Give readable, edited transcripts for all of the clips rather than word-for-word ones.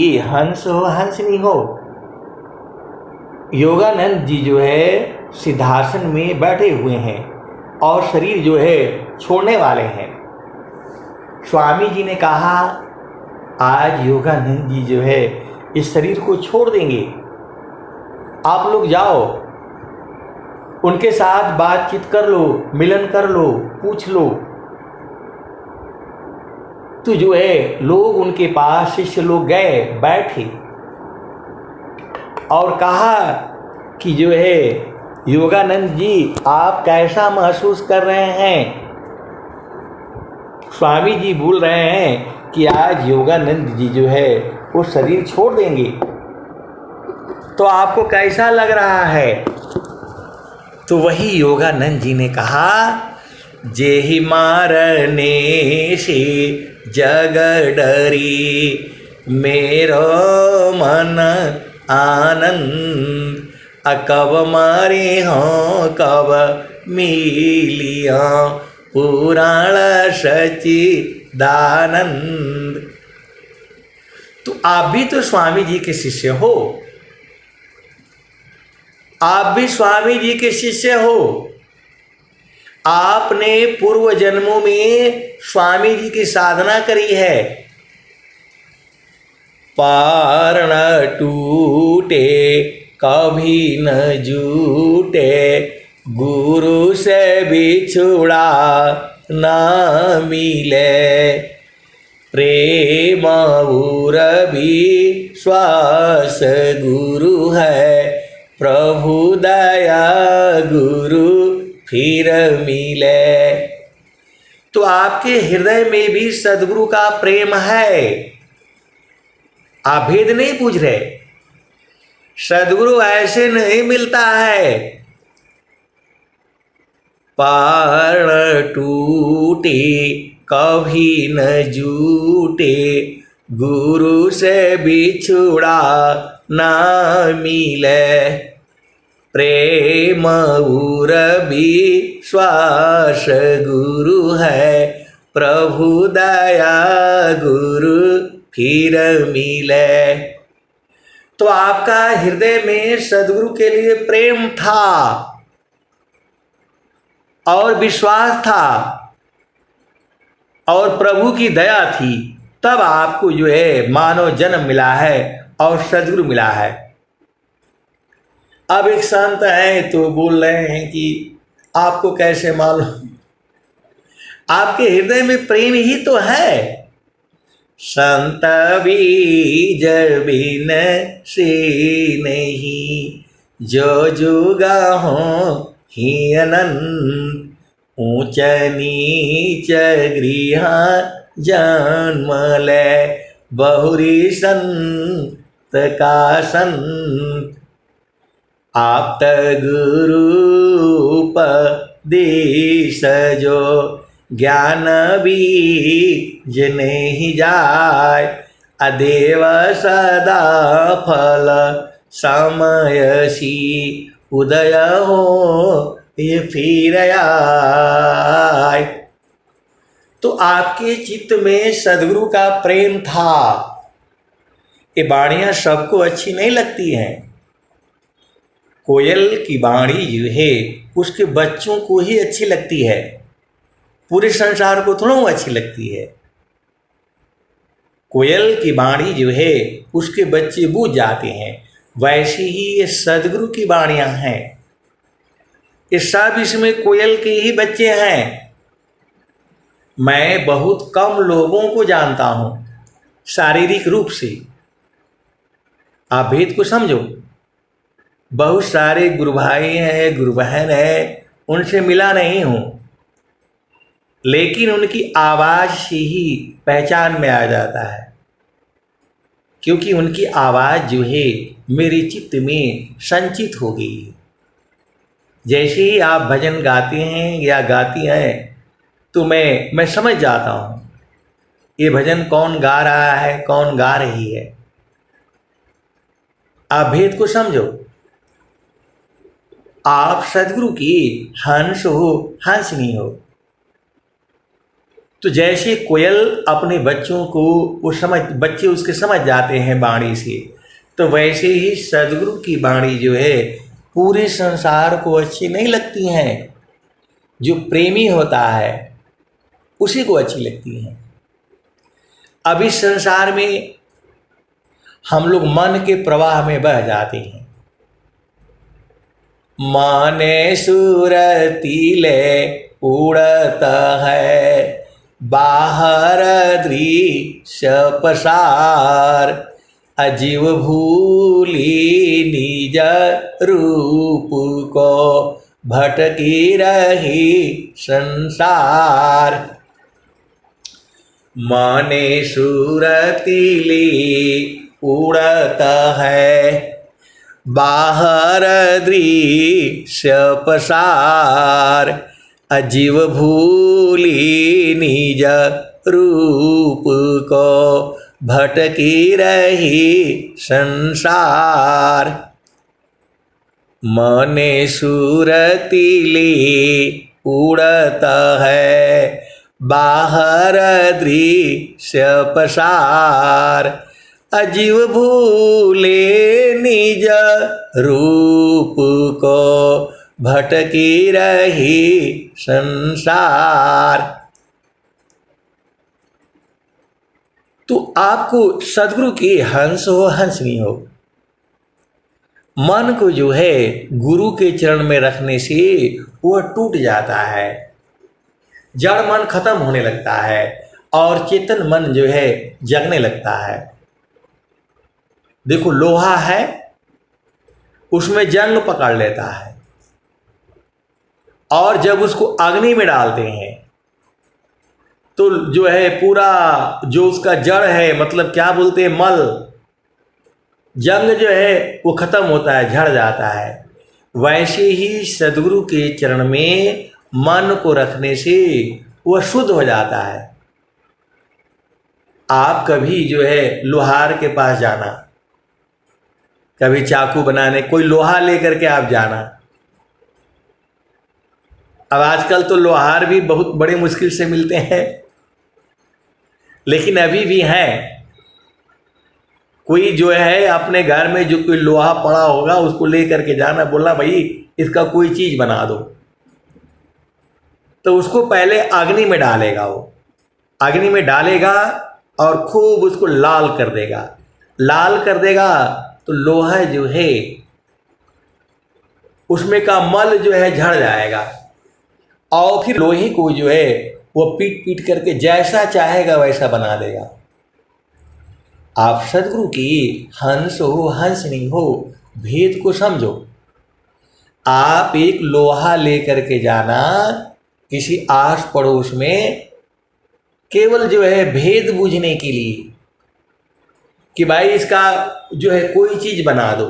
कि हंस हो हंसनी हो। योगानंद जी जो है सिद्धासन में बैठे हुए हैं और शरीर जो है छोड़ने वाले हैं। स्वामी जी ने कहा आज योगानंद जी जो है इस शरीर को छोड़ देंगे, आप लोग जाओ उनके साथ बातचीत कर लो, मिलन कर लो, पूछ लो। तो जो है लोग उनके पास शिष्य लोग गए, बैठे और कहा कि जो है योगानंद जी आप कैसा महसूस कर रहे हैं। स्वामी जी बोल रहे हैं कि आज योगानंद जी जो है वो शरीर छोड़ देंगे, तो आपको कैसा लग रहा है। तो वही योगानंद जी ने कहा जेहि मारने से जग डरी, मेरो मन आनंद कब मारे हों कब मिलिया पुराण सच्चिदानंद। तो आप भी तो स्वामी जी के शिष्य हो, आप भी स्वामी जी के शिष्य हो। आपने पूर्व जन्मों में स्वामी जी की साधना करी है। पार न टूटे कभी न जूटे, गुरु से बिछुड़ा न मिले, प्रेम उर भी श्वास गुरु है, प्रभु दया गुरु फिर मिले। तो आपके हृदय में भी सद्गुरु का प्रेम है, आप भेद नहीं पूछ रहे। सद्गुरु ऐसे नहीं मिलता है। पार न टूटे कभी न जूटे, गुरु से बिछुड़ा ना मिले, प्रेम उर भी श्वास गुरु है, प्रभु दया गुरु फिर मिले। तो आपका हृदय में सद्गुरु के लिए प्रेम था और विश्वास था और प्रभु की दया थी, तब आपको जो है मानव जन्म मिला है और सद्गुरु मिला है। अब एक संत है तो बोल रहे हैं कि आपको कैसे मालूम, आपके हृदय में प्रेम ही तो है। संत बीज बिन से नहीं, जो जुगा हो ही अनंत, ऊंच नीच गृह जन्म ले, बहुरी संत का संत, आप्त गुरु उपदेश जो, ज्ञान बीज नहीं जाय, अदेव सदा फल समयसी, उदय हो ये फिर आए। तो आपके चित्त में सद्गुरु का प्रेम था। ये वाणियां सबको अच्छी नहीं लगती हैं। कोयल की वाणी जो है उसके बच्चों को ही अच्छी लगती है, पूरे संसार को थोड़ा अच्छी लगती है। कोयल की वाणी जो है उसके बच्चे बूझ जाते हैं, वैसे ही ये सद्गुरु की वाणियां हैं। ये सब इसमें कोयल के ही बच्चे हैं। मैं बहुत कम लोगों को जानता हूं शारीरिक रूप से, आप भेद को समझो। बहुत सारे गुरु भाई हैं, गुरु बहन है, उनसे मिला नहीं हूं, लेकिन उनकी आवाज़ से ही पहचान में आ जाता है, क्योंकि उनकी आवाज़ जो है मेरे चित्त में संचित हो गई है। जैसे ही आप भजन गाते हैं या गाती हैं तो मैं समझ जाता हूँ ये भजन कौन गा रहा है, कौन गा रही है। आप भेद को समझो। आप सद्गुरु की हंस हो हंसनी हो। तो जैसे कोयल अपने बच्चों को बच्चे उसके समझ जाते हैं वाणी से, तो वैसे ही सदगुरु की वाणी जो है पूरे संसार को अच्छी नहीं लगती हैं। जो प्रेमी होता है उसी को अच्छी लगती हैं। अब इस संसार में हम लोग मन के प्रवाह में बह जाते हैं। माने सुरतीले उड़ता है, बाहर दृश्य पसार, अजीव भूली निज रूप को, भटकी रही संसार। माने सुरतीली उड़ता है, बाहर दृश्य पसार, अजीव भूली निज रूप को, भटकी रही संसार। मने सुरतीली उड़ता है, बाहर दृश्य पसार, अजीव भूले निज रूप को, भटकी रही संसार। तो आपको सदगुरु की हंस हो हंसनी हो, मन को जो है गुरु के चरण में रखने से वह टूट जाता है, जड़ मन खत्म होने लगता है और चेतन मन जो है जगने लगता है। देखो लोहा है, उसमें जंग पकड़ लेता है और जब उसको अग्नि में डालते हैं तो जो है पूरा जो उसका जड़ है, मतलब क्या बोलते हैं, मल, जंग जो है वो खत्म होता है, झड़ जाता है। वैसे ही सदगुरु के चरण में मन को रखने से वह शुद्ध हो जाता है। आप कभी जो है लोहार के पास जाना, कभी चाकू बनाने कोई लोहा लेकर के आप जाना। अब आजकल तो लोहार भी बहुत बड़ी मुश्किल से मिलते हैं, लेकिन अभी भी हैं। कोई जो है अपने घर में जो कोई लोहा पड़ा होगा उसको लेकर के जाना, बोलना भाई इसका कोई चीज बना दो, तो उसको पहले अग्नि में डालेगा। वो अग्नि में डालेगा और खूब उसको लाल कर देगा। लाल कर देगा तो लोहा जो है उसमें का मल जो है झड़ जाएगा और फिर लोहे को जो है वो पीट पीट करके जैसा चाहेगा वैसा बना देगा। आप सदगुरु की हंस हो हंसनी हो, भेद को समझो। आप एक लोहा लेकर के जाना किसी आस पड़ोस में, केवल जो है भेद बूझने के लिए कि भाई इसका जो है कोई चीज बना दो,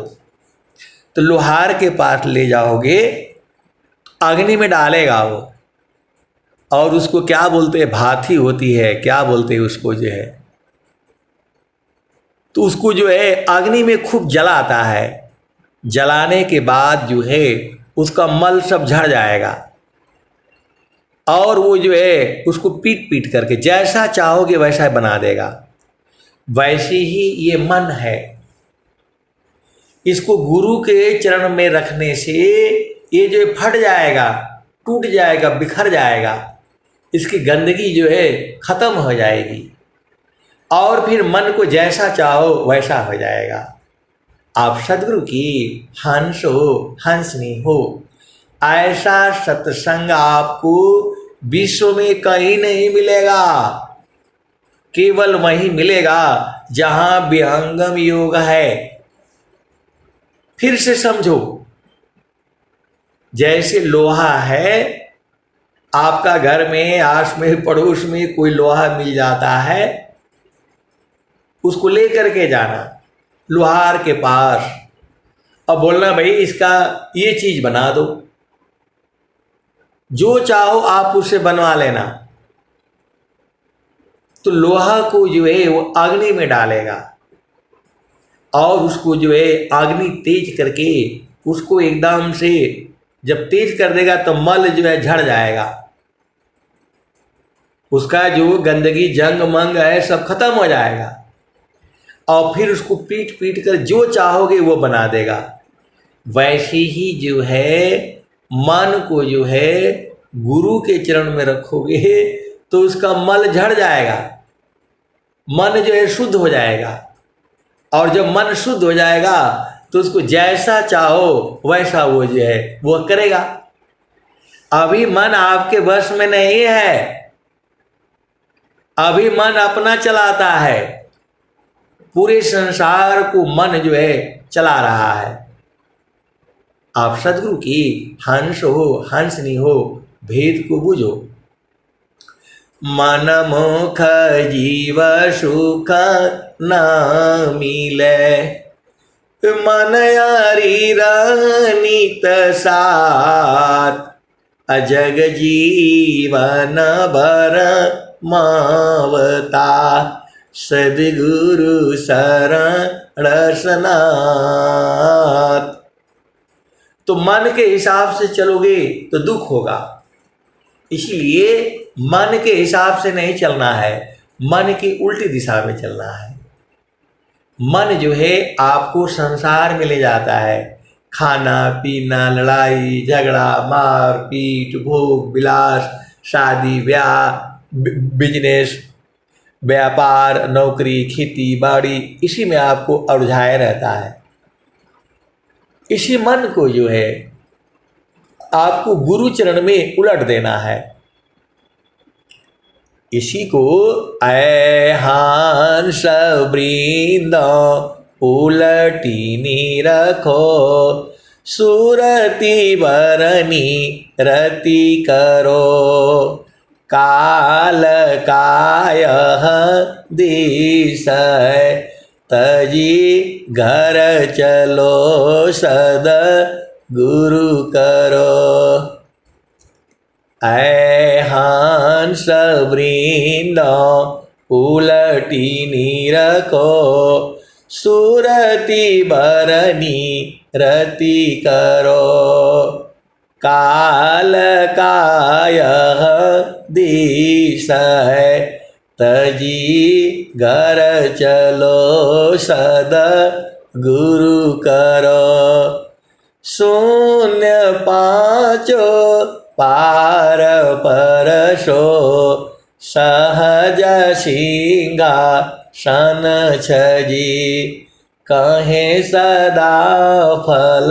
तो लोहार के पास ले जाओगे, अग्नि में डालेगा वो, और उसको क्या बोलते हैं, भाथी होती है, क्या बोलते हैं उसको जो है, तो उसको जो है अग्नि में खूब जलाता है। जलाने के बाद जो है उसका मल सब झड़ जाएगा और वो जो है उसको पीट पीट करके जैसा चाहोगे वैसा बना देगा। वैसे ही ये मन है, इसको गुरु के चरण में रखने से ये जो फट जाएगा, टूट जाएगा, बिखर जाएगा, इसकी गंदगी जो है खत्म हो जाएगी और फिर मन को जैसा चाहो वैसा हो जाएगा। आप सदगुरु की हंस हो हंसनी हो। ऐसा सत्संग आपको विश्व में कहीं नहीं मिलेगा, केवल वहीं मिलेगा जहां विहंगम योग है। फिर से समझो, जैसे लोहा है, आपका घर में आस में पड़ोस में कोई लोहा मिल जाता है, उसको लेकर के जाना लोहार के पास और बोलना भाई इसका ये चीज बना दो, जो चाहो आप उससे बनवा लेना। तो लोहा को जो है वो अग्नि में डालेगा और उसको जो है अग्नि तेज करके उसको एकदम से जब तेज कर देगा तो मल जो है झड़ जाएगा उसका जो गंदगी जंग मंग है सब खत्म हो जाएगा, और फिर उसको पीट पीट कर जो चाहोगे वो बना देगा। वैसे ही जो है मन को जो है गुरु के चरण में रखोगे तो उसका मल झड़ जाएगा, मन जो है शुद्ध हो जाएगा। और जब मन शुद्ध हो जाएगा तो उसको जैसा चाहो वैसा वो जो है वो करेगा। अभी मन आपके वश में नहीं है, अभी मन अपना चलाता है, पूरे संसार को मन जो है चला रहा है। आप सदगुरु की हंस हो हंसनी हो, भेद को बुझो। मन मुख जीव सुख न मिले, मन यारी नित साथ, अजग जीवन भर मावता, सद्गुरु शरण सनाथ। तो मन के हिसाब से चलोगे तो दुख होगा, इसलिए मन के हिसाब से नहीं चलना है, मन की उल्टी दिशा में चलना है। मन जो है आपको संसार में ले जाता है, खाना पीना, लड़ाई झगड़ा, मार पीट, भोग विलास, शादी ब्याह, बिजनेस, व्यापार, नौकरी, खेती बाड़ी, इसी में आपको उलझाया रहता है। इसी मन को जो है आपको गुरु चरण में उलट देना है। इसी को ऐ हंस वृंद उलटी रखो, सुरति बरनी रति करो, काल काय दिश तजी घर चलो, सद गुरु करो। ऐ हंस वृंद उलटी रखो, सुरति बरनी रति करो, काल काय दिश तजी घर चलो, सद गुरु करो। शून्य पाँचो पार परशो, सहज सिंहासन छजी, कहे सदा फल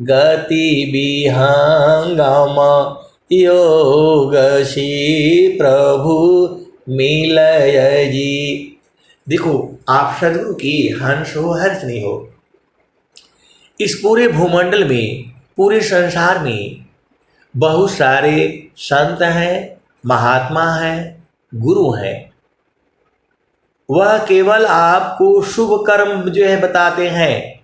गति विहंगम, योग सी प्रभु मिलय जी। देखो, आप सदगुरु की हंस हो हंसनी हो, इस पूरे भूमंडल में, पूरे संसार में बहुत सारे संत हैं, महात्मा हैं, गुरु हैं। वह केवल आपको शुभ कर्म जो है बताते हैं,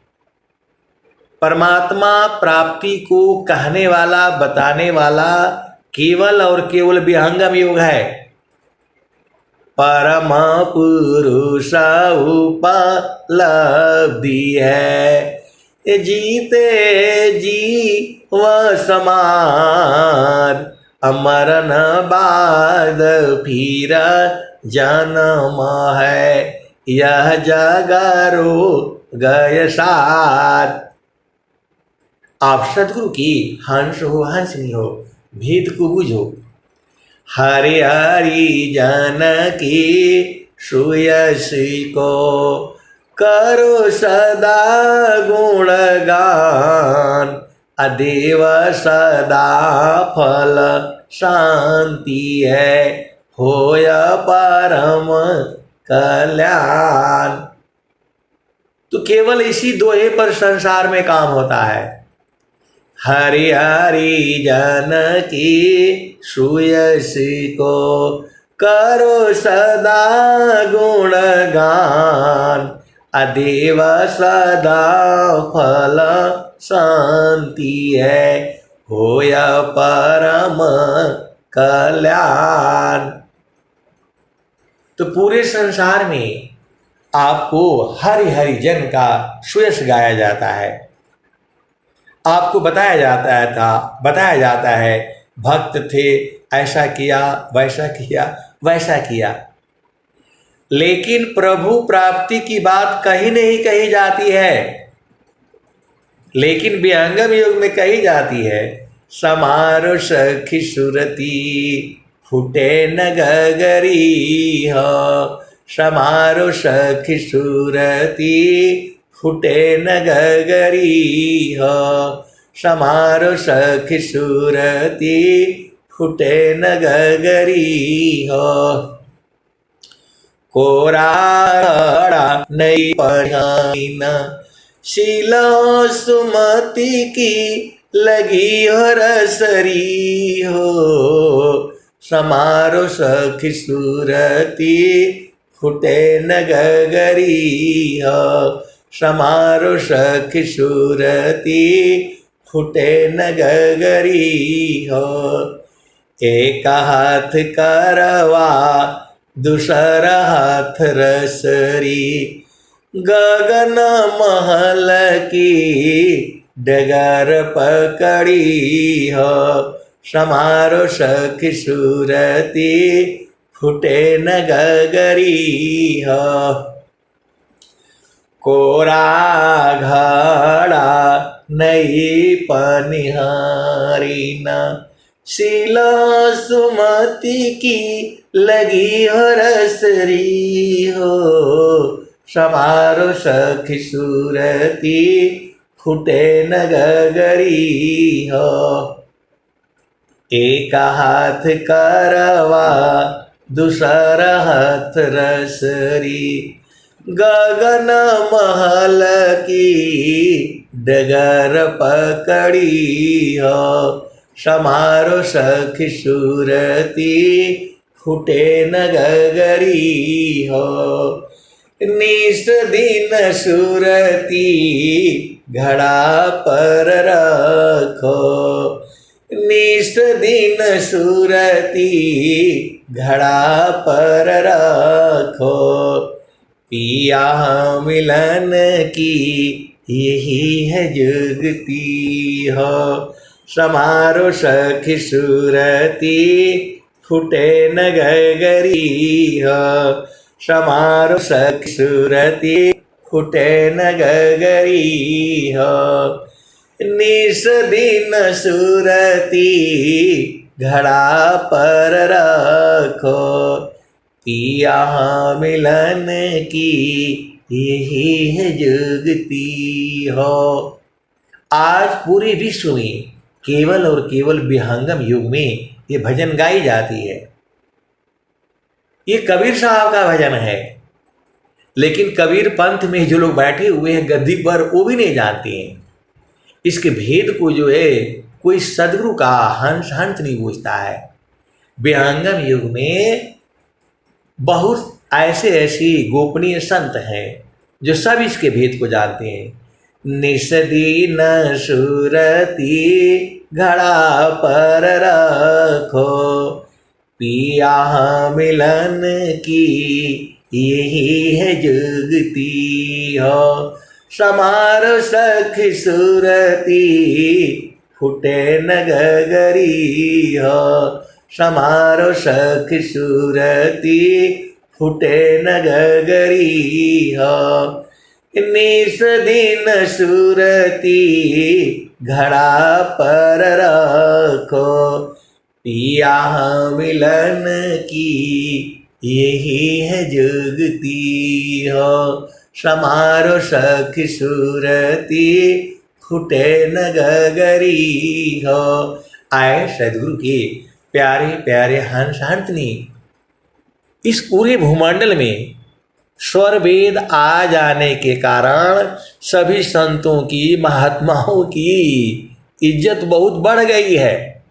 परमात्मा प्राप्ति को कहने वाला, बताने वाला केवल और केवल विहंगम योग है। परम पुरुष उपलब्धि है, जीते जी व समान, अमरन बाद फिर जन्म है, यह जगरो गय साथ। आप सदगुरु की हंस हो हंसनी हो, भेद को बुझो। हरि हरि जन की सुयसी को, करो सदा गुणगान, अदेव सदा फल शांति है, होय परम कल्याण। तो केवल इसी दोहे पर संसार में काम होता है। हरि हरि जन की सुयसी को, करो सदा गुणगान, अदेव सदा फल शांति है, होय परम कल्याण। तो पूरे संसार में आपको हरि हरि जन का सुयश गाया जाता है, आपको बताया जाता है भक्त थे, ऐसा किया वैसा किया, वैसा किया। लेकिन प्रभु प्राप्ति की बात कहीं नहीं कही जाती है, लेकिन विहंगम योग में कही जाती है। समारो सखी सुरती फूटे न गगरी हो, समारो सखी सुरती फूटे न गगरी हो, समारो सखी सुरती फूटे न गगरी हो। कोरा नहीं पढ़ाईना शीलो सुमति की लगी हो रसरी हो, समारो सखी सुरती फूटे न गगरी हो, समारो सखी सुरती फूटे न गगरी हो। एक हाथ करवा दूसरा हाथ रसरी, गगन महल की डगर पकड़ी हो, समारो सखी सुरती फूटे न गगरी हो। कोरा घड़ा नहीं पनिहारी न शीला सुमति की लगी हो रसरी हो, समारो सखी सुरती फूटे न गगरी हो। एक हाथ करवा दूसरा हाथ रसरी, गगन महल की डगर पकड़ी हो, समारो सखी सुरती फूटे न गगरी हो। निस दिन सुरती घड़ा पर रखो, निस दिन सुरती घड़ा पर रखो, पिया मिलन की यही है जुगती हो, समारो सखी सुरती फूटे न गगरी हो, समारो सखी सुरती फूटे न गगरी हो। निस दिन सुरती घड़ा पर रखो, पिया मिलन की यही है जुगती हो। आज पूरे विश्व में केवल और केवल विहंगम युग में ये भजन गाई जाती है। ये कबीर साहब का भजन है, लेकिन कबीर पंथ में जो लोग बैठे हुए हैं गद्दी पर वो भी नहीं जानते हैं इसके भेद को। जो है कोई सदगुरु का हंस नहीं पूछता है। विहंगम युग में बहुत ऐसे गोपनीय संत हैं जो सब इसके भेद को जानते हैं। निसदीन सुरती घड़ा पर रखो, पिया मिलन की यही है जुगती हो, समारो सखी सुरती फूटे न गगरी हो, समारो सखी सुरती फूटे न गगरी हो। निस दिन सुरती घड़ा पर रखो, पिया मिलन की यही है जुगती हो, समारो सखी सुरती फूटे न गगरी हो। आए सदगुरु के प्यारे प्यारे हंस हंसनी, इस पूरे भूमंडल में स्वर वेद आ जाने के कारण सभी संतों की महात्माओं की इज्जत बहुत बढ़ गई है।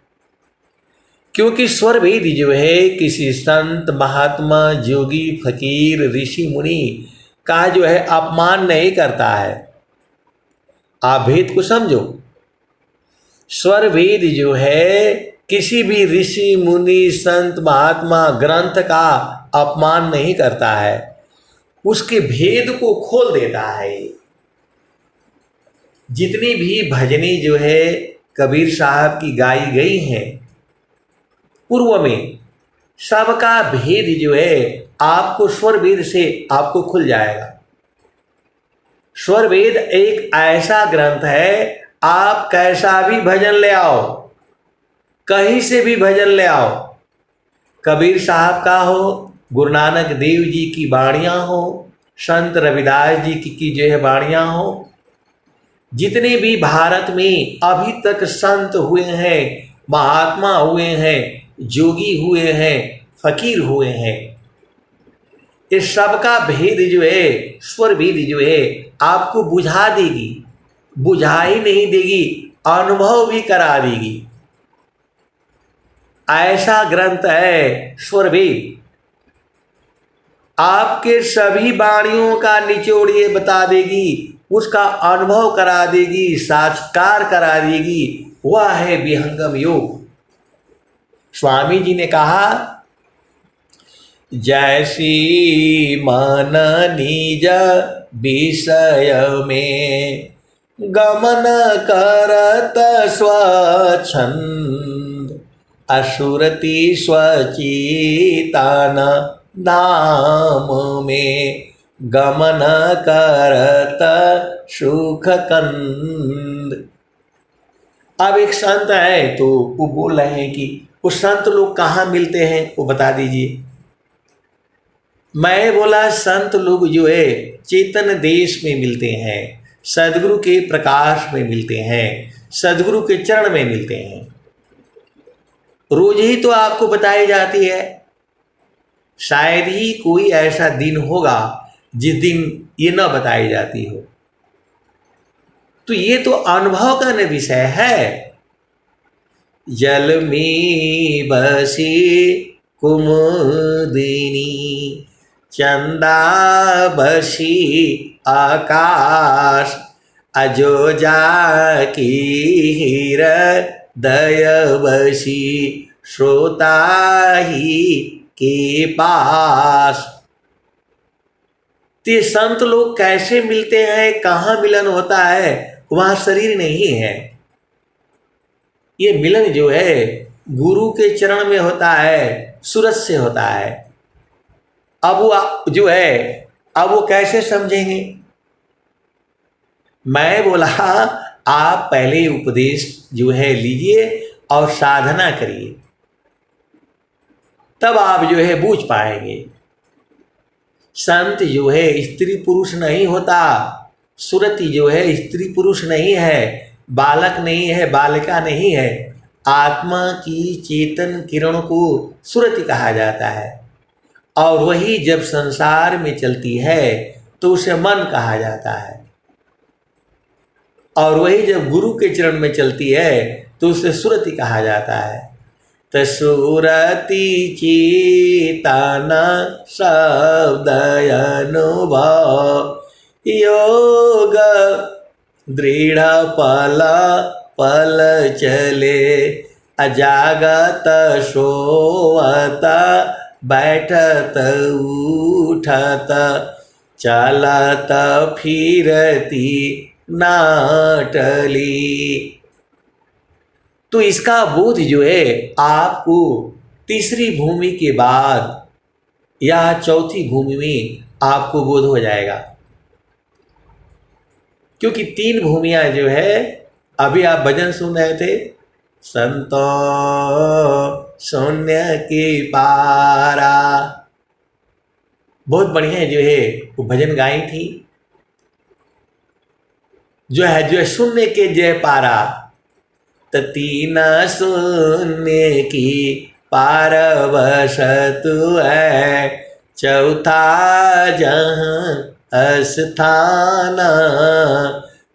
क्योंकि स्वर वेद जो है किसी संत महात्मा जोगी फकीर ऋषि मुनि का जो है अपमान नहीं करता है। आप भेद को समझो। स्वर वेद जो है किसी भी ऋषि मुनि संत महात्मा ग्रंथ का अपमान नहीं करता है, उसके भेद को खोल देता है। जितनी भी भजनी जो है कबीर साहब की गाई गई हैं पूर्व में, सबका भेद जो है आपको स्वर वेद से आपको खुल जाएगा। स्वर वेद एक ऐसा ग्रंथ है, आप कैसा भी भजन ले आओ, कहीं से भी भजन ले आओ, कबीर साहब का हो, गुरु नानक देव जी की वाणियाँ हो, संत रविदास जी की जो है वाणियाँ हो, जितने भी भारत में अभी तक संत हुए हैं, महात्मा हुए हैं, जोगी हुए हैं, फकीर हुए हैं, इस सब का भेद जो है, स्वर भेद जो है आपको बुझा देगी, बुझा ही नहीं देगी, अनुभव भी करा देगी। ऐसा ग्रंथ है स्वर वेद, आपके सभी वाणियों का निचोड़ ये बता देगी, उसका अनुभव करा देगी, साक्षात्कार करा देगी। वह है विहंगम योग। स्वामी जी ने कहा, जैसी मन निज विषय में गमन करत स्वच्छंद, असुरति स्वचितान नाम में गमन करत सुख कंद। अब एक संत है तो वो बोल रहे हैं कि वो संत लोग कहाँ मिलते हैं, वो बता दीजिए। मैं बोला संत लोग जो है चेतन देश में मिलते हैं, सदगुरु के प्रकाश में मिलते हैं, सदगुरु के चरण में मिलते हैं। रोज ही तो आपको बताई जाती है, शायद ही कोई ऐसा दिन होगा जिस दिन ये न बताई जाती हो। तो ये तो अनुभव का न विषय है। जल में बसी कुमुदिनी, चंदा बसी आकाश, अजोजा की हृदय बसी श्रोता ही के पास। ते संत लोग कैसे मिलते हैं, कहाँ मिलन होता है, वहाँ शरीर नहीं है। ये मिलन जो है गुरु के चरण में होता है, सूरज से होता है। अब वो जो है, अब वो कैसे समझेंगे। मैं बोला आप पहले उपदेश जो है लीजिए और साधना करिए, तब आप जो है बूझ पाएंगे। संत जो है स्त्री पुरुष नहीं होता, सुरति जो है स्त्री पुरुष नहीं है, बालक नहीं है, बालिका नहीं है। आत्मा की चेतन किरण को सुरति कहा जाता है, और वही जब संसार में चलती है तो उसे मन कहा जाता है, और वही जब गुरु के चरण में चलती है तो उसे सुरति कहा जाता है। तो सुरति चेतन शब्द अनुभव योग दृढ़ पल पल चले, अजागत सोवत बैठत उठत चलत फिरती नाटली। तो इसका बोध जो है आपको तीसरी भूमि के बाद या चौथी भूमि में आपको बोध हो जाएगा, क्योंकि तीन भूमियां जो है, अभी आप भजन सुन रहे थे, संतो शून्य के पारा, बहुत बढ़िया जो है वो भजन गाई थी, जो है शून्य के जय पारा। तो तीन शून्य की पार बसतु है, चौथा जहाँ स्थान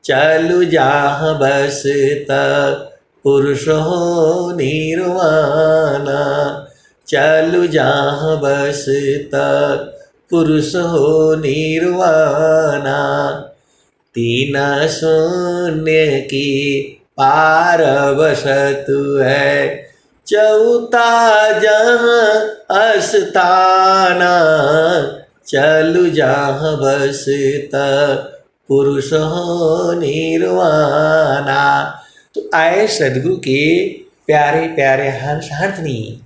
चलु जहाँ बसत पुरुष हो निर्वाण, चलु जहाँ बसत पुरुष हो निर्वाण। तीन शून्य की पार बसतु है, चौथा जहाँ स्थान चलु जहाँ बसत पुरुष हो निर्वाणा। तो आए सदगुरु के प्यारे प्यारे हंस हंसनी,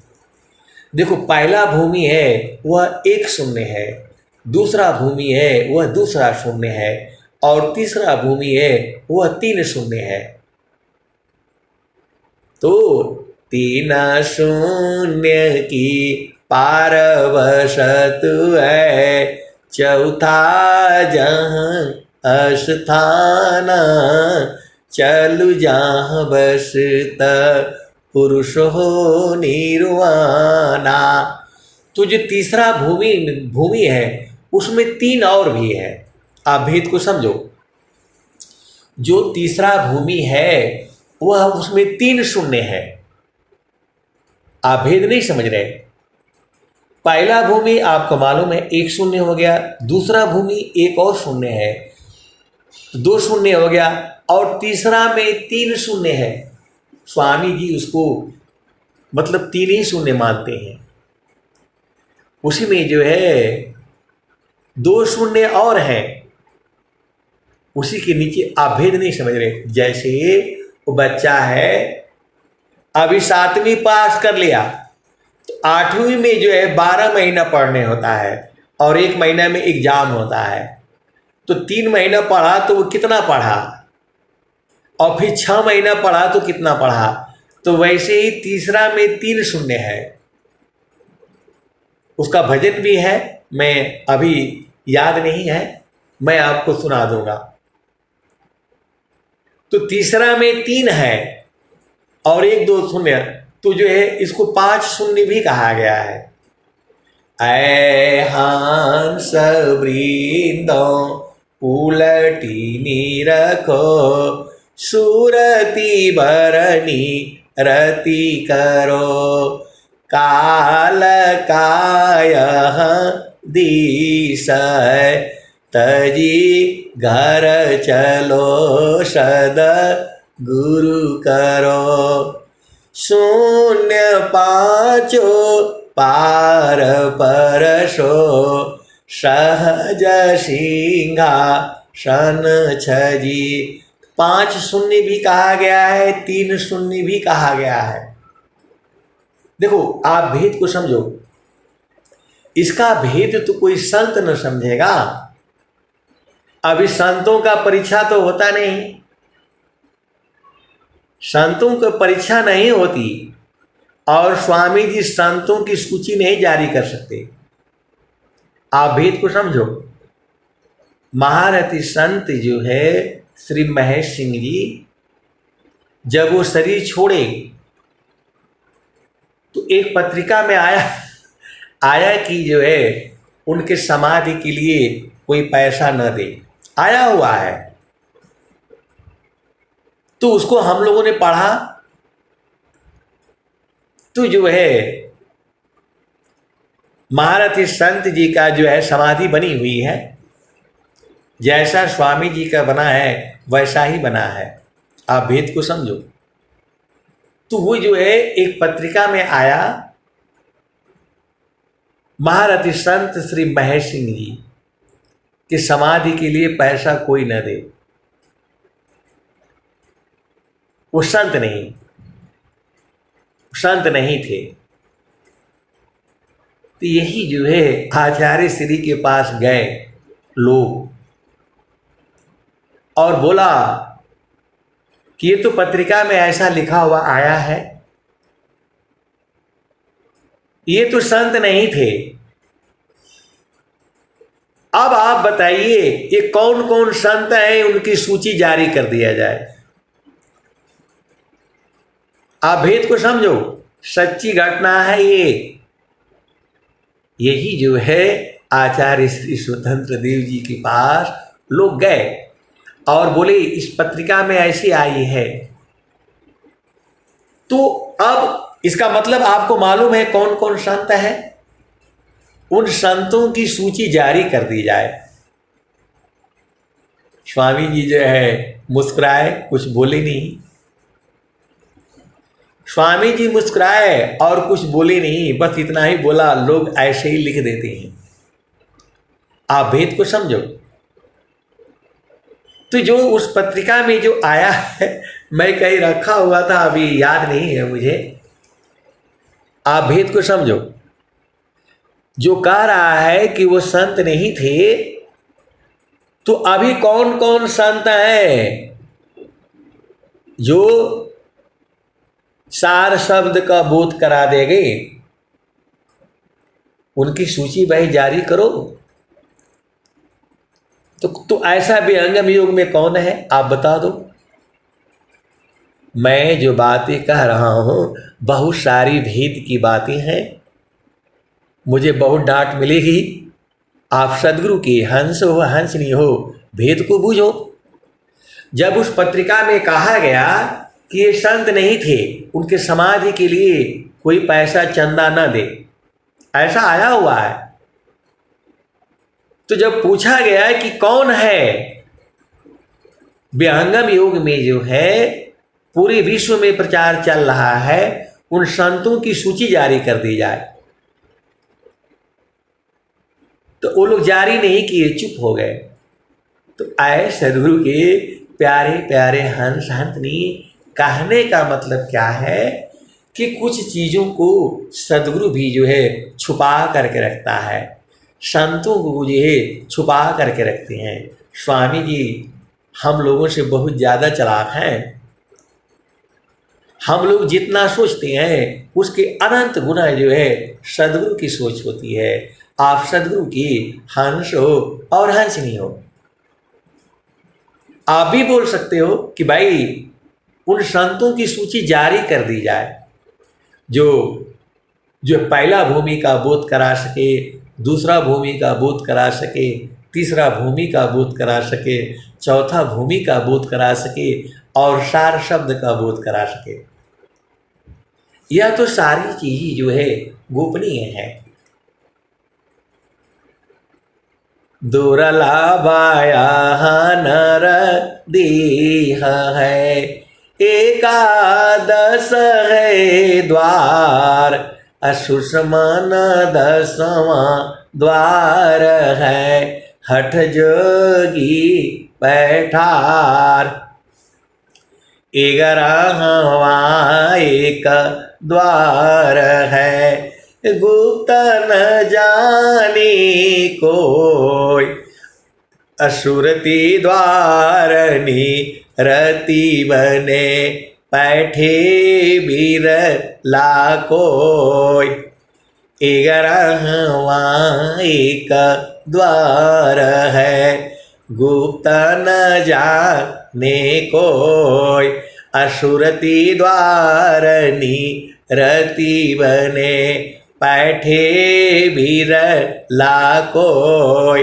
देखो, पहला भूमि है वह एक शून्य है, दूसरा भूमि है वह दूसरा शून्य है, और तीसरा भूमि है वह तीन शून्य है। तो तीन शून्य की पारवशत है, चौथा जहाँ स्थान, चलु जहाँ बसत पुरुष हो निर्वाणा। तो जो तीसरा भूमि है उसमें तीन और भी है। आप भेद को समझो। जो तीसरा भूमि है वह उसमें तीन शून्य है। आप भेद नहीं समझ रहे। पहला भूमि आपको मालूम है एक शून्य हो गया, दूसरा भूमि एक और शून्य है, दो शून्य हो गया, और तीसरा में तीन शून्य है। स्वामी जी उसको मतलब तीन ही शून्य मानते हैं। उसी में जो है दो शून्य और हैं, उसी के नीचे आप भेद नहीं समझ रहे। जैसे वो बच्चा है अभी 7वीं पास कर लिया, तो 8वीं में जो है 12 महीना पढ़ने होता है और 1 महीना में एग्जाम होता है। तो 3 महीना पढ़ा तो वो कितना पढ़ा, और फिर 6 महीना पढ़ा तो कितना पढ़ा। तो वैसे ही तीसरा में तीन शून्य है। उसका भजन भी है, मैं अभी याद नहीं है, मैं आपको सुना दूंगा। तो तीसरा में तीन है और एक दो शून्य, तो जो है इसको 5 शून्य भी कहा गया है। ऐ हंस वृंदो उलटी निरखो, सुरति बरनी रति करो, काल काय दिश तजी घर चलो सद गुरु करो। शून्य पाँचो पार परसो, सहज सिंहासन छजी। 5 शून्य भी कहा गया है, 3 शून्य भी कहा गया है। देखो, आप भेद को समझो। इसका भेद तो कोई संत न समझेगा। अभी संतों का परीक्षा तो होता नहीं, संतों की परीक्षा नहीं होती, और स्वामी जी संतों की सूची नहीं जारी कर सकते। आप भेद को समझो। महारथी संत जो है श्री महेश सिंह जी, जब वो शरीर छोड़े तो एक पत्रिका में आया कि जो है उनके समाधि के लिए कोई पैसा न दे, आया हुआ है। तो उसको हम लोगों ने पढ़ा, तो जो है महारथी संत जी का जो है समाधि बनी हुई है, जैसा स्वामी जी का बना है वैसा ही बना है। आप भेद को समझो। तो वो जो है एक पत्रिका में आया, महारथी संत श्री महेश सिंह जी की समाधि के लिए पैसा कोई न दे। वो संत नहीं थे। तो यही जो है आचार्य श्री के पास गए लोग और बोला कि ये तो पत्रिका में ऐसा लिखा हुआ आया है, ये तो संत नहीं थे। अब आप बताइए ये कौन कौन संत हैं, उनकी सूची जारी कर दिया जाए। आप भेद को समझो, सच्ची घटना है ये। यही जो है आचार्य श्री स्वतंत्र देव जी के पास लोग गए और बोले इस पत्रिका में ऐसी आई है। तो अब इसका मतलब आपको मालूम है कौन कौन संत है, उन संतों की सूची जारी कर दी जाए। स्वामी जी जो है मुस्कुराए, कुछ बोले नहीं। स्वामी जी मुस्कुराए और कुछ बोले नहीं, बस इतना ही बोला, लोग ऐसे ही लिख देते हैं। आप भेद को समझो। तो जो उस पत्रिका में जो आया है, मैं कहीं रखा हुआ था, अभी याद नहीं है मुझे। आप भेद को समझो। जो कह रहा है कि वो संत नहीं थे, तो अभी कौन कौन संत हैं जो सार शब्द का बोध करा देंगे? उनकी सूची भाई जारी करो। तो ऐसा विहंगम योग में कौन है, आप बता दो। मैं जो बातें कह रहा हूं बहुत सारी भेद की बातें हैं, मुझे बहुत डांट मिलेगी। आप सदगुरु के हंस हो हंसनी हो, भेद को बूझो। जब उस पत्रिका में कहा गया कि ये संत नहीं थे, उनके समाधि के लिए कोई पैसा चंदा न दे, ऐसा आया हुआ है। तो जब पूछा गया कि कौन है विहंगम योग में जो है पूरे विश्व में प्रचार चल रहा है, उन संतों की सूची जारी कर दी जाए, तो वो लोग जारी नहीं किए, चुप हो गए। तो आए सदगुरु के प्यारे प्यारे हंस हंसनी, कहने का मतलब क्या है कि कुछ चीज़ों को सदगुरु भी जो है छुपा करके रखता है, संतों को जो है छुपा करके रखते हैं। स्वामी जी हम लोगों से बहुत ज़्यादा चालाक हैं। हम लोग जितना सोचते हैं उसके अनंत गुना जो है सदगुरु की सोच होती है। आप सदगुरु की हंस हो और हंसनी हो। आप भी बोल सकते हो कि भाई उन संतों की सूची जारी कर दी जाए जो पहला भूमि का बोध करा सके, दूसरा भूमि का बोध करा सके, तीसरा भूमि का बोध करा सके, चौथा भूमि का बोध करा सके और सार शब्द का बोध करा सके। यह तो सारी चीज जो है गोपनीय है। दुर्लभाया नर दीह है, एकादश है द्वार, असुषमन 10वां द्वार है, हठ जोगी बैठार। 11वां एक द्वार है, गुप्त न जाने कोई, असुरती द्वारनी रति बने, बैठे बीर लाकोय। 11वां एक द्वार है, गुप्त न जाने कोय, असुरती द्वारनी रति बने, बैठे बीर लाकोय।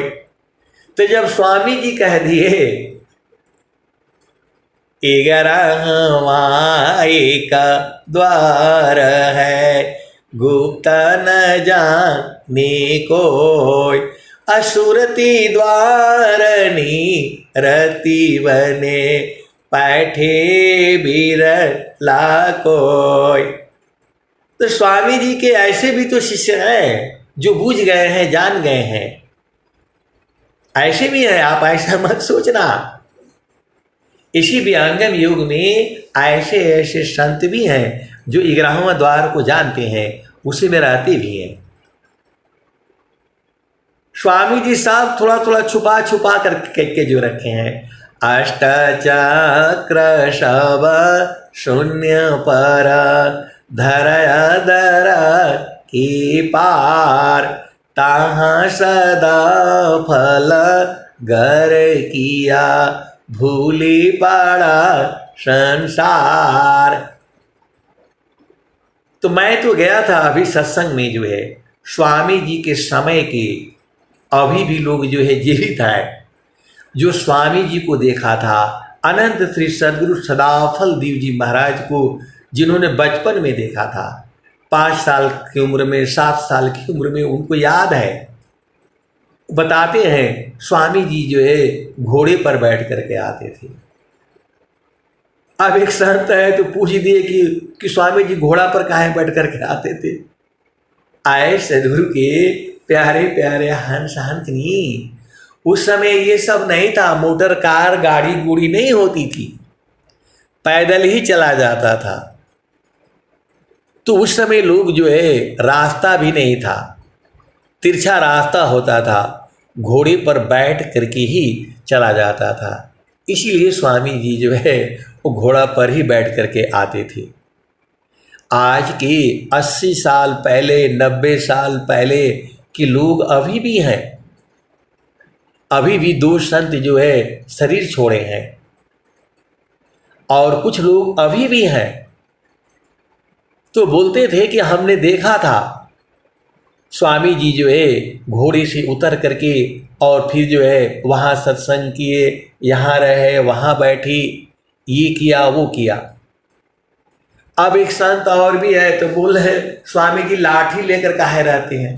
तो जब स्वामी जी कह दिए 11वां एक द्वार है, गुप्त न जाने कोय, असुरती द्वारनी रति बने, बैठे बीर लाकोय। तो स्वामी जी के ऐसे भी तो शिष्य हैं जो बूझ गए हैं, जान गए हैं, ऐसे भी हैं। आप ऐसा मत सोचना। इसी विहंगम युग में ऐसे ऐसे संत भी हैं जो 11वां द्वार को जानते हैं, उसी में रहते भी हैं। स्वामी जी साहब थोड़ा थोड़ा छुपा छुपा करके जो रखे हैं। अष्टचक्र शव शून्य पर, धरया दर की पार, ताहाँ सदा फल घर किया, भूली पड़ा संसार। तो मैं तो गया था अभी सत्संग में जो है, स्वामी जी के समय के अभी भी लोग जो है जीवित हैं, जो स्वामी जी को देखा था, अनंत श्री सदगुरु सदाफल देव जी महाराज को जिन्होंने बचपन में देखा था, 5 साल की उम्र में, 7 साल की उम्र में, उनको याद है। बताते हैं स्वामी जी जो है घोड़े पर बैठ करके आते थे। अब एक संत है तो पूछ दिए कि स्वामी जी घोड़ा पर काहे बैठ करके आते थे। आए सदगुरु के प्यारे प्यारे हंस हंसनी। उस समय ये सब नहीं था, मोटर कार गाड़ी गुड़ी नहीं होती थी, पैदल ही चला जाता था। तो उस समय लोग जो है रास्ता भी नहीं था, तिरछा रास्ता होता था, घोड़े पर बैठ करके ही चला जाता था। इसीलिए स्वामी जी जो है वो घोड़ा पर ही बैठ करके आते थे। आज के 80 साल पहले, 90 साल पहले के लोग अभी भी हैं, अभी भी 2 संत जो है शरीर छोड़े हैं, और कुछ लोग अभी भी हैं तो बोलते थे कि हमने देखा था स्वामी जी जो है घोड़े से उतर करके और फिर जो है वहाँ सत्संग किए, यहाँ रहे, वहाँ बैठी, ये किया वो किया। अब एक संत और भी है तो बोल रहे स्वामी जी लाठी लेकर काहे रहते हैं।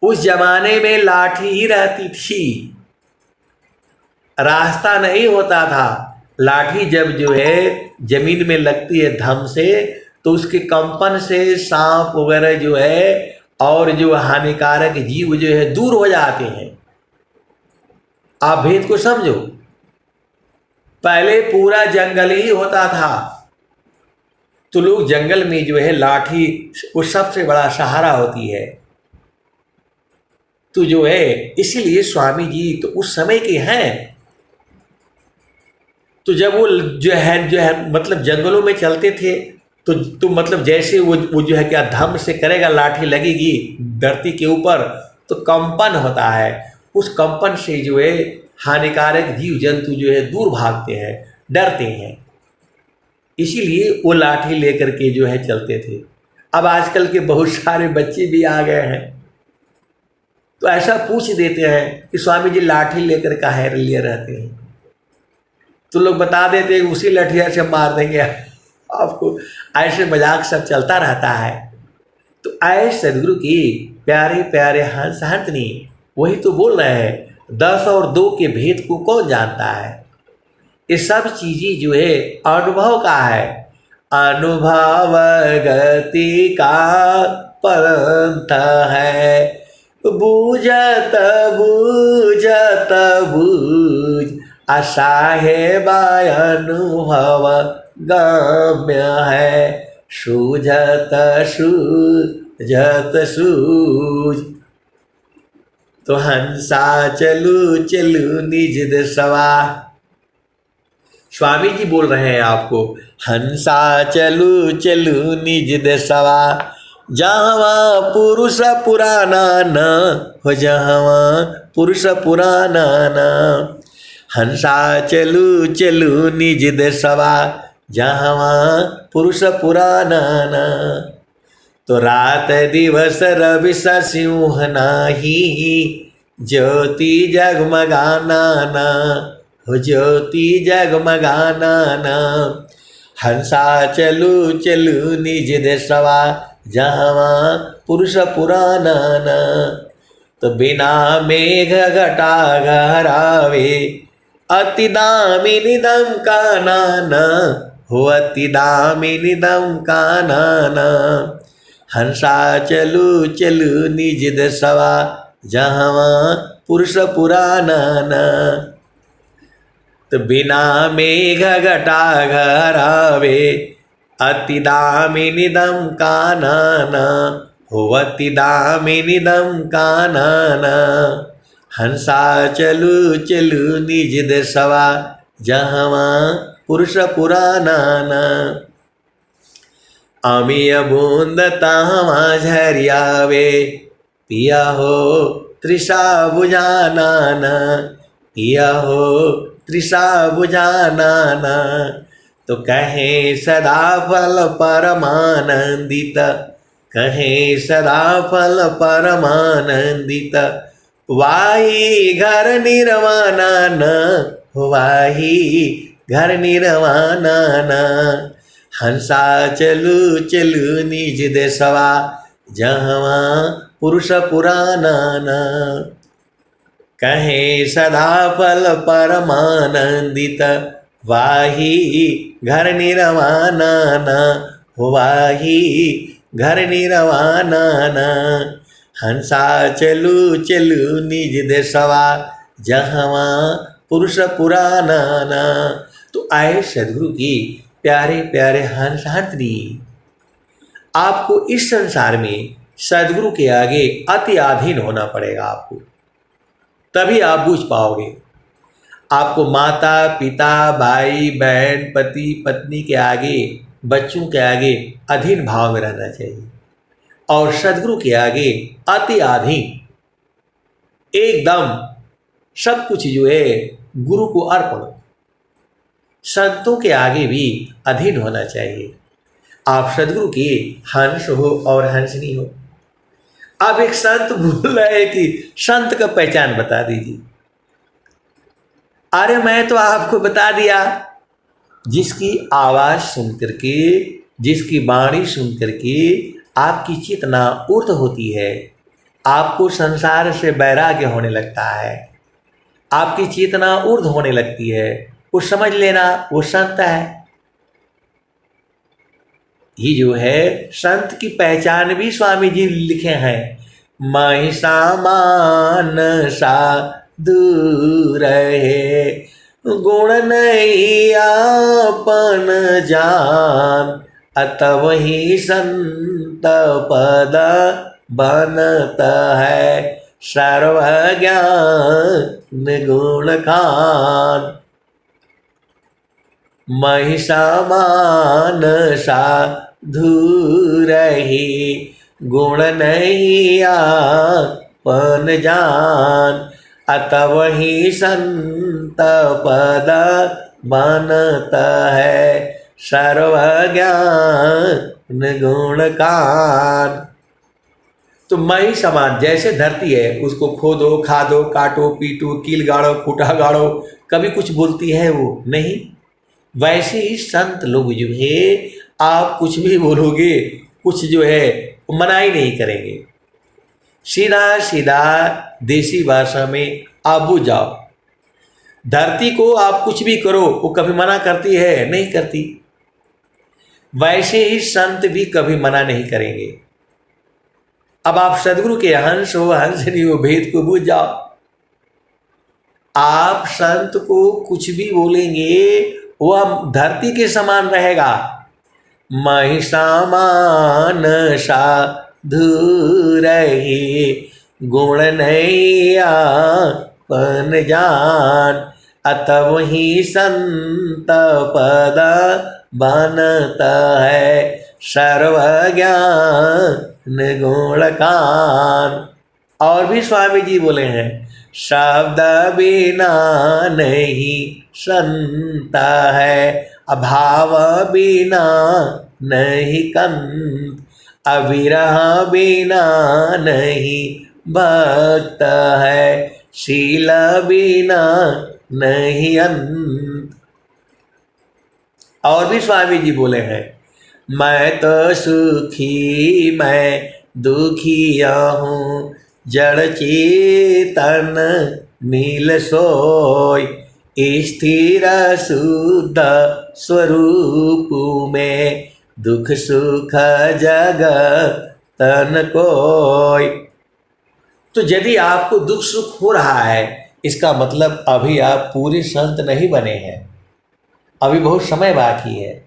उस जमाने में लाठी ही रहती थी, रास्ता नहीं होता था। लाठी जब जो है जमीन में लगती है धम से, तो उसके कंपन से सांप वगैरह जो है और जो हानिकारक जीव जो है दूर हो जाते हैं। आप भेद को समझो, पहले पूरा जंगल ही होता था तो लोग जंगल में जो है लाठी वो सबसे बड़ा सहारा होती है। तो जो है इसीलिए स्वामी जी तो उस समय के हैं। तो जब वो जो है मतलब जंगलों में चलते थे तो मतलब जैसे वो जो है क्या धम से करेगा, लाठी लगेगी धरती के ऊपर तो कंपन होता है, उस कंपन से जो है हानिकारक जीव जंतु जो है दूर भागते हैं, डरते हैं। इसीलिए वो लाठी लेकर के जो है चलते थे। अब आजकल के बहुत सारे बच्चे भी आ गए हैं तो ऐसा पूछ देते हैं कि स्वामी जी लाठी लेकर काहे लिए रहते हैं, तो लोग बता देते हैं उसी लठिया से मार देंगे आपको। ऐसे मजाक सब चलता रहता है। तो आए सदगुरु की प्यारे प्यारे हंस हंतनी वही तो बोल रहे हैं, 10 और 2 के भेद को कौन जानता है। ये सब चीजें जो है अनुभव का है, अनुभव गति का पंथ है। बूझत बूझत बूझ असाहेब अनुभव गम्य है। सूझत सूझत सूझ तो हंसा चलू चलू निज दसवा। स्वामी जी बोल रहे हैं आपको, हंसा चलू चलू निज दसवा। जहाँ पुरुष पुराना न हो, जहाँ पुरुष पुराना न। हंसा चलू चलू निज दसवा, जहाँ पुरुष पुराना न। तो रात दिवस रवि सिंह नाही, ज्योति जगमगाना न हो, ज्योति जगमगाना न। हंसा चलू चलू निज दसवा, जहाँ पुरुष पुराना न। तो बिना मेघ घटा घरावे, अति दामिनी दम का नाना हो, अति दामिनी दम का नाना। हंसा चलू चलू निज दसवा, जहाँ पुरुष पुराना न। तो बिना मेघ घटा घरावे, अति दामिनी दम का नाना हो, अति दामिनी दम का नाना। हंसा चलू चलू निज दसवा, जहाँ पुरुष पुराना न। अमिय बूंद तावा झरियावे, पिया हो तृषा बुझाना न, पिया हो तृषा बुझाना न। तो कहें सदा फल परमानंदित, कहें सदा फल परमानंदित। वाही घर निर्वाणा न हो, वाही घर निर्वाणा न। हंसा चलू चलू निज दसवा, जहाँ पुरुष पुराना न। कहें सदा फल परमानंदित, वाही घर निर्वाणा न हो, वाही घर निर्वाणा न। हंसा चलू चलू निज दसवा, जहाँ पुरुष पुराना न। तो आए सदगुरु की प्यारे प्यारे हंस हंतनी, आपको इस संसार में सदगुरु के आगे अति अधीन होना पड़ेगा आपको, तभी आप बूझ पाओगे। आपको माता पिता भाई बहन पति पत्नी के आगे, बच्चों के आगे अधीन भाव में रहना चाहिए, और सदगुरु के आगे अति अधीन, एकदम सब कुछ जो है गुरु को अर्पण। संतों के आगे भी अधीन होना चाहिए। आप सदगुरु के हंस हो और हंसनी हो। अब एक संत बोल रहे हैं कि संत का पहचान बता दीजिए। अरे मैं तो आपको बता दिया, जिसकी आवाज सुन करके, जिसकी वाणी सुन करके आपकी चेतना ऊर्ध होती है, आपको संसार से वैराग्य होने लगता है, आपकी चेतना ऊर्ध होने लगती है, वो समझ लेना वो संत है। ये जो है संत की पहचान भी स्वामी जी लिखे हैं। महिषा मानसा दूर है, गुण नहीं आपन जान, अतः वही संत पद बनता है, सर्वज्ञान गुण खान। महिषा मानसा धूर ही, गुण नहीं आपन जान, अतः वही संत पद बनता है, सर्वज्ञान गुण कान। तो मही समान जैसे धरती है, उसको खोदो खादो काटो पीटो कील गाड़ो फूटा गाड़ो, कभी कुछ बोलती है वो नहीं। वैसे ही संत लोग जो है, आप कुछ भी बोलोगे कुछ जो है मना ही नहीं करेंगे। सीधा सीधा देसी भाषा में आप बुझ जाओ। धरती को आप कुछ भी करो वो कभी मना करती है? नहीं करती। वैसे ही संत भी कभी मना नहीं करेंगे। अब आप सदगुरु के हंस हो हंसनी हो, भेद को बुझ जाओ। आप संत को कुछ भी बोलेंगे वह धरती के समान रहेगा। महिषा मानसा धूर ही, गुण नहीं आपन जान, अतः वही संत पद बनता है, सर्वज्ञान गुण कान। और भी स्वामी जी बोले हैं, शब्द बिना नहीं संता है, अभाव बिना नहीं कंत, अविरह बिना नहीं भक्त है, शील बिना नहीं अंत। और भी स्वामी जी बोले हैं, मैं तो सुखी मैं दुखिया हूँ, जड़ चेतन नील सोय, स्थिर शुद्ध स्वरूप में, दुख सुख जगतन कोय। तो यदि आपको दुख सुख हो रहा है, इसका मतलब अभी आप पूरे संत नहीं बने हैं, अभी बहुत समय बाकी है।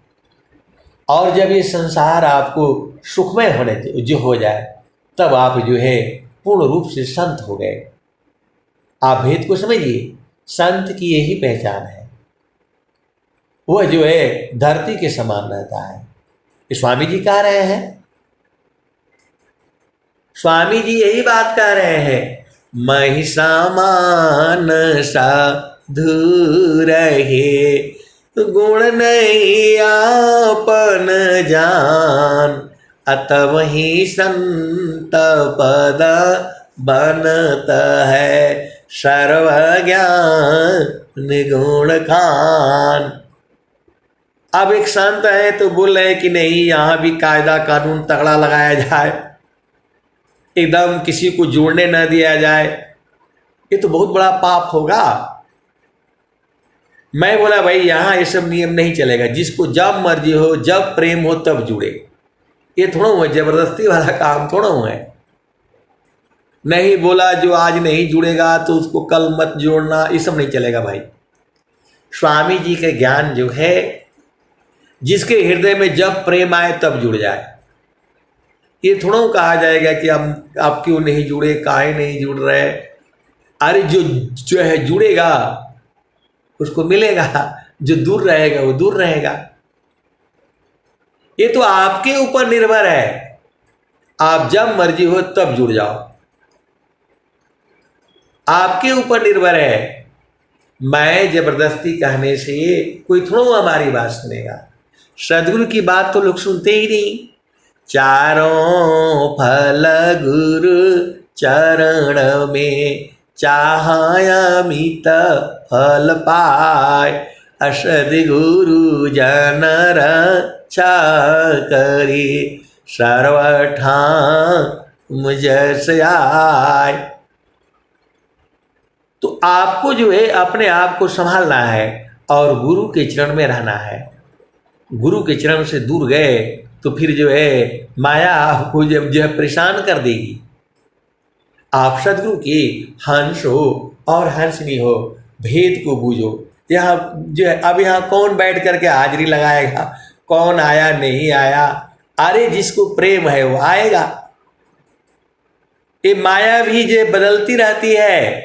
और जब ये संसार आपको सुखमय होने जो हो जाए, तब आप जो है पूर्ण रूप से संत हो गए। आप भेद को समझिए, संत की यही पहचान है, वह जो है धरती के समान रहता है। स्वामी जी कह रहे हैं, स्वामी जी यही बात कह रहे हैं, महिषा मानसा धूर है, गुण नहीं आपन जान, अतः वही संत पद बनता है, सर्वज्ञान गुण खान। अब एक संत है तो बोल रहे कि नहीं, यहाँ भी कायदा कानून तगड़ा लगाया जाए, एकदम किसी को जोड़ने न दिया जाए, ये तो बहुत बड़ा पाप होगा। मैं बोला भाई यहाँ ये सब नियम नहीं चलेगा, जिसको जब मर्जी हो जब प्रेम हो तब जुड़े। ये थोड़ा हुआ जबरदस्ती वाला काम थोड़ा हुआ है। नहीं बोला जो आज नहीं जुड़ेगा तो उसको कल मत जोड़ना, ये सब नहीं चलेगा भाई। स्वामी जी के ज्ञान जो है, जिसके हृदय में जब प्रेम आए तब जुड़ जाए, ये थोड़ा कहा जाएगा कि आप क्यों नहीं जुड़े, काहे नहीं जुड़ रहे। अरे जो है जुड़ेगा उसको मिलेगा, जो दूर रहेगा वो दूर रहेगा। ये तो आपके ऊपर निर्भर है, आप जब मर्जी हो तब जुड़ जाओ, आपके ऊपर निर्भर है। मैं जबरदस्ती कहने से कोई थोड़ा हमारी बात सुनेगा। सदगुरु की बात तो लोग सुनते ही नहीं। चारों फल गुरु चरण में चाहमित फल पाय, सद्गुरु जन रक्षा करी सर्वठाम जस आय। तो आपको जो है अपने आप को संभालना है और गुरु के चरण में रहना है। गुरु के चरण से दूर गए तो फिर जो है माया आपको जब जो है परेशान कर देगी। आप सदगुरु के हंस हो और हंसनी हो, भेद को बूझो। यहाँ जो है अब यहाँ कौन बैठ करके हाजिरी लगाएगा, कौन आया नहीं आया। अरे जिसको प्रेम है वो आएगा। ये माया भी जो बदलती रहती है।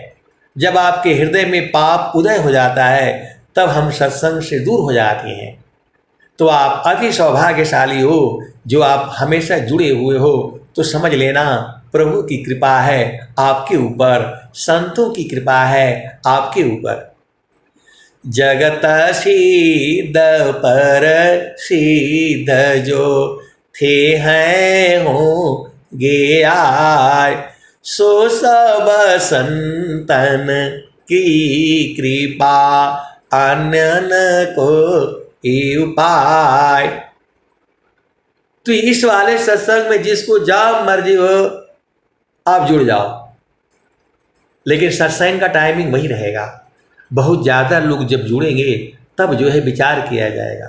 जब आपके हृदय में पाप उदय हो जाता है तब हम सत्संग से दूर हो जाते हैं। तो आप अति सौभाग्यशाली हो जो आप हमेशा जुड़े हुए हो। तो समझ लेना प्रभु की कृपा है आपके ऊपर, संतों की कृपा है आपके ऊपर। जगत सिद्ध पर सिद्ध जो थे हैं हो गे आय, सो सब संतन की कृपा अन्य न को उपाय। तो इस वाले सत्संग में जिसको जब मर्जी हो आप जुड़ जाओ, लेकिन सत्संग का टाइमिंग वही रहेगा। बहुत ज़्यादा लोग जब जुड़ेंगे तब जो है विचार किया जाएगा।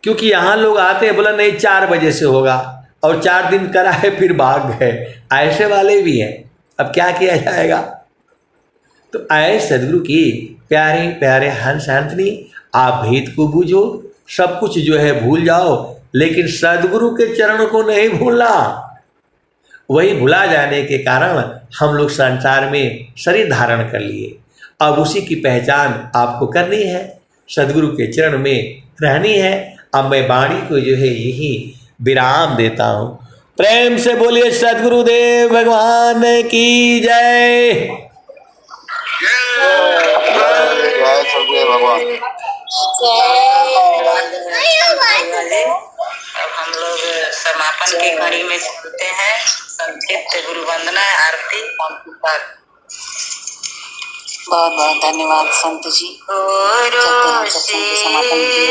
क्योंकि यहाँ लोग आते हैं बोला नहीं 4 बजे से होगा और 4 दिन कराए फिर भाग गए, ऐसे वाले भी हैं। अब क्या किया जाएगा। तो आए सदगुरु की प्यारे प्यारे हंस हंसनी, आप भेद को बूझो, सब कुछ जो है भूल जाओ, लेकिन सदगुरु के चरण को नहीं भूलना। वही भुला जाने के कारण हम लोग संसार में शरीर धारण कर लिए। अब उसी की पहचान आपको करनी है, सदगुरु के चरण में रहनी है। अब मैं वाणी को जो है यही विराम देता हूँ। प्रेम से बोलिए सदगुरुदेव भगवान की जय। अब हम लोग समापन की कड़ी में चलते हैं। संक्षिप्त गुरु वंदना आरती बहुत बहुत धन्यवाद संत जी। समापन की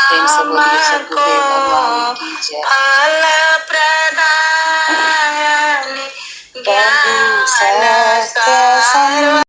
प्रेम से बोलिए सद्गुरुदेव भगवान की जय। फल प्रदान ज्ञान